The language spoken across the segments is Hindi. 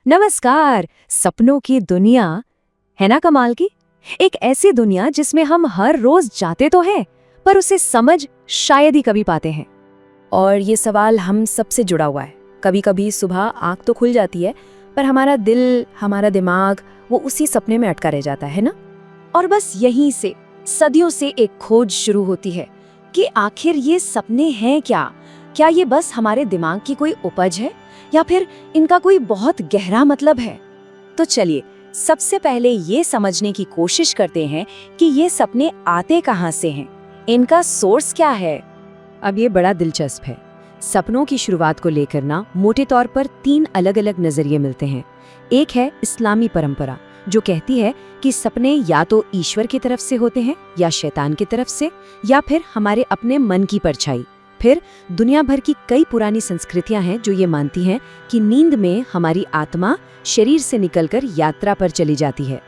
नमस्कार। सपनों की दुनिया है ना कमाल की। एक ऐसी दुनिया जिसमें हम हर रोज जाते तो हैं, पर उसे समझ शायद ही कभी पाते हैं। और ये सवाल हम सबसे जुड़ा हुआ है। कभी कभी सुबह आंख तो खुल जाती है, पर हमारा दिल, हमारा दिमाग वो उसी सपने में अटका रह जाता है ना। और बस यहीं से सदियों से एक खोज शुरू होती है कि आखिर ये सपने हैं क्या। क्या ये बस हमारे दिमाग की कोई उपज है, या फिर इनका कोई बहुत गहरा मतलब है। तो चलिए सबसे पहले ये समझने की कोशिश करते हैं कि ये सपने आते कहाँ से हैं, इनका सोर्स क्या है। अब ये बड़ा दिलचस्प है। सपनों की शुरुआत को लेकर ना मोटे तौर पर 3 अलग-अलग नजरिए मिलते हैं। एक है इस्लामी परंपरा, जो कहती है कि सपने या तो ईश्वर की तरफ से होते हैं, या शैतान की तरफ से, या फिर हमारे अपने मन की परछाई। फिर दुनिया भर की कई पुरानी संस्कृतियां हैं जो ये मानती हैं कि नींद में हमारी आत्मा शरीर से निकलकर यात्रा पर चली जाती है।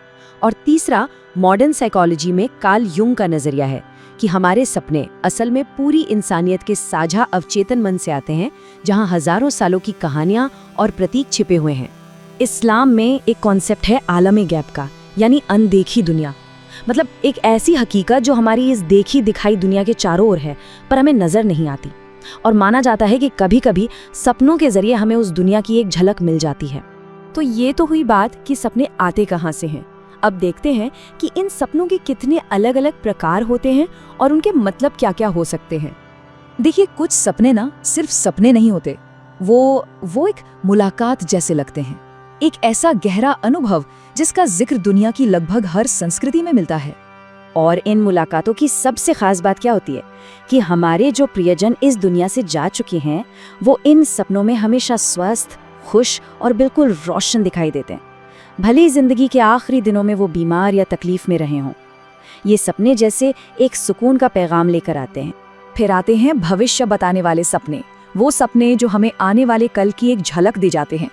और तीसरा मॉडर्न साइकोलॉजी में कार्ल युंग का नजरिया है कि हमारे सपने असल में पूरी इंसानियत के साझा अवचेतन मन से आते हैं, जहां हजारों सालों की कहानियां और प्रतीक छिपे हुए हैं। इस्लाम में एक कॉन्सेप्ट है आलम गैब का, यानी अनदेखी दुनिया। मतलब एक ऐसी हकीकत जो हमारी इस देखी दिखाई दुनिया के चारों ओर है, पर हमें नजर नहीं आती। और माना जाता है कि कभी-कभी सपनों के जरिए हमें उस दुनिया की एक झलक मिल जाती है। तो ये तो हुई बात कि सपने आते कहाँ से हैं। अब देखते हैं कि इन सपनों के कितने अलग-अलग प्रकार होते हैं और उनके मतलब क्या-क्या हो सकते हैं। देखिए, कुछ सपने ना सिर्फ सपने नहीं होते, वो एक मुलाकात जैसे लगते हैं। एक ऐसा गहरा अनुभव जिसका जिक्र दुनिया की लगभग हर संस्कृति में मिलता है। और इन मुलाकातों की सबसे खास बात क्या होती है कि हमारे जो प्रियजन इस दुनिया से जा चुके हैं, वो इन सपनों में हमेशा स्वस्थ, खुश और बिल्कुल रोशन दिखाई देते हैं, भले ही जिंदगी के आखिरी दिनों में वो बीमार या तकलीफ में रहे हों। ये सपने जैसे एक सुकून का पैगाम लेकर आते हैं। फिर आते हैं भविष्य बताने वाले सपने, वो सपने जो हमें आने वाले कल की एक झलक दे जाते हैं।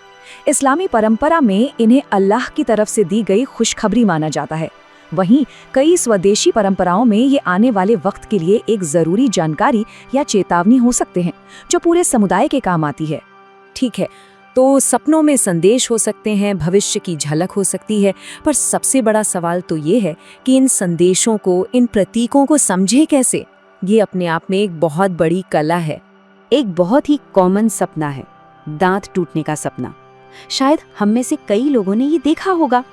इस्लामी परंपरा में इन्हें अल्लाह की तरफ से दी गई खुशखबरी माना जाता है। वहीं कई स्वदेशी परंपराओं में ये आने वाले वक्त के लिए एक जरूरी जानकारी या चेतावनी हो सकते हैं, जो पूरे समुदाय के काम आती है। ठीक है, तो सपनों में संदेश हो सकते हैं, भविष्य की झलक हो सकती है, पर सबसे बड़ा सवाल तो ये है कि इन संदेशों को, इन प्रतीकों को समझे कैसे। ये अपने आप में एक बहुत बड़ी कला है। एक बहुत ही कॉमन सपना है दांत टूटने का सपना। शायद हम में से कई लोगों ने ये देखा होगा।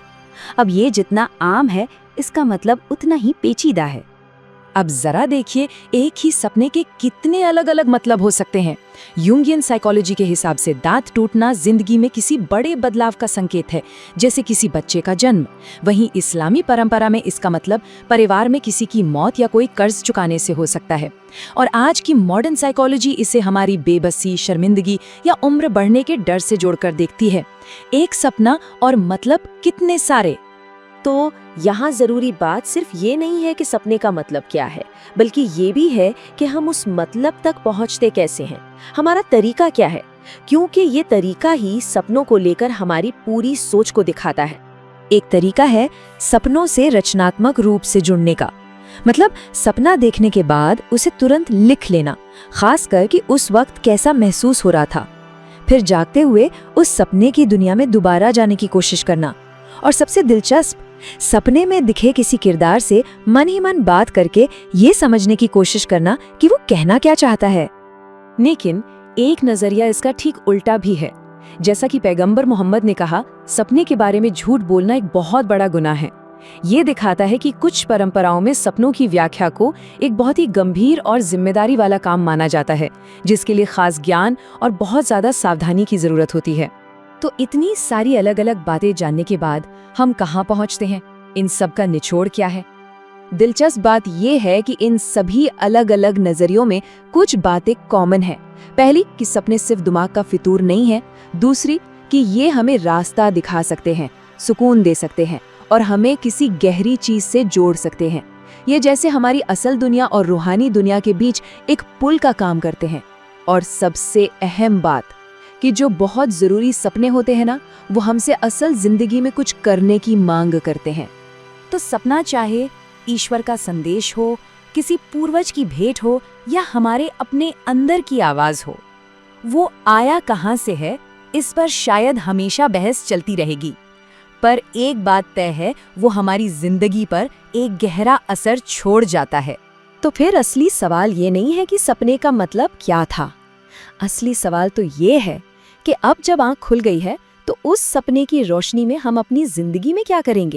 अब ये जितना आम है, इसका मतलब उतना ही पेचीदा है। अब जरा देखिए, एक ही सपने के कितने अलग अलग मतलब हो सकते हैं। यूंगियन साइकोलॉजी के हिसाब से दांत टूटना जिंदगी में किसी बड़े बदलाव का संकेत है, जैसे किसी बच्चे का जन्म। वहीं इस्लामी परंपरा में इसका मतलब परिवार में किसी की मौत या कोई कर्ज चुकाने से हो सकता है। और आज की मॉडर्न साइकोलॉजी इसे हमारी बेबसी, शर्मिंदगी या उम्र बढ़ने के डर से जोड़कर देखती है। एक सपना और मतलब कितने सारे। तो यहाँ जरूरी बात सिर्फ ये नहीं है कि सपने का मतलब क्या है, बल्कि ये भी है कि हम उस मतलब तक पहुँचते कैसे हैं, हमारा तरीका क्या है। क्योंकि ये तरीका ही सपनों को लेकर हमारी पूरी सोच को दिखाता है। एक तरीका है सपनों से रचनात्मक रूप से जुड़ने का। मतलब सपना देखने के बाद उसे तुरंत लिख लेना, खासकर कि उस वक्त कैसा महसूस हो रहा था। फिर जागते हुए उस सपने की दुनिया में दोबारा जाने की कोशिश करना। और सबसे दिलचस्प, सपने में दिखे किसी किरदार से मन ही मन बात करके ये समझने की कोशिश करना कि वो कहना क्या चाहता है। लेकिन एक नजरिया इसका ठीक उल्टा भी है। जैसा कि पैगंबर मोहम्मद ने कहा, सपने के बारे में झूठ बोलना एक बहुत बड़ा गुनाह है। ये दिखाता है कि कुछ परंपराओं में सपनों की व्याख्या को एक बहुत ही गंभीर और जिम्मेदारी वाला काम माना जाता है, जिसके लिए खास ज्ञान और बहुत ज्यादा सावधानी की जरूरत होती है। तो इतनी सारी अलग अलग बातें जानने के बाद हम कहाँ पहुँचते हैं? इन सब का निचोड़ क्या है? दिलचस्प बात यह है कि इन सभी अलग अलग नजरियों में कुछ बातें कॉमन हैं। पहली कि सपने सिर्फ दिमाग का फितूर नहीं है। दूसरी कि ये हमें रास्ता दिखा सकते हैं, सुकून दे सकते हैं और हमें किसी गहरी चीज से जोड़ सकते हैं। ये जैसे हमारी असल दुनिया और रूहानी दुनिया के बीच एक पुल का काम करते हैं। और सबसे अहम बात कि जो बहुत जरूरी सपने होते हैं ना, वो हमसे असल जिंदगी में कुछ करने की मांग करते हैं। तो सपना चाहे ईश्वर का संदेश हो, किसी पूर्वज की भेंट हो या हमारे अपने अंदर की आवाज हो, वो आया कहाँ से है इस पर शायद हमेशा बहस चलती रहेगी, पर एक बात तय है, वो हमारी जिंदगी पर एक गहरा असर छोड़ जाता है। तो फिर असली सवाल ये नहीं है कि सपने का मतलब क्या था। असली सवाल तो ये है कि अब जब आंख खुल गई है तो उस सपने की रोशनी में हम अपनी जिंदगी में क्या करेंगे।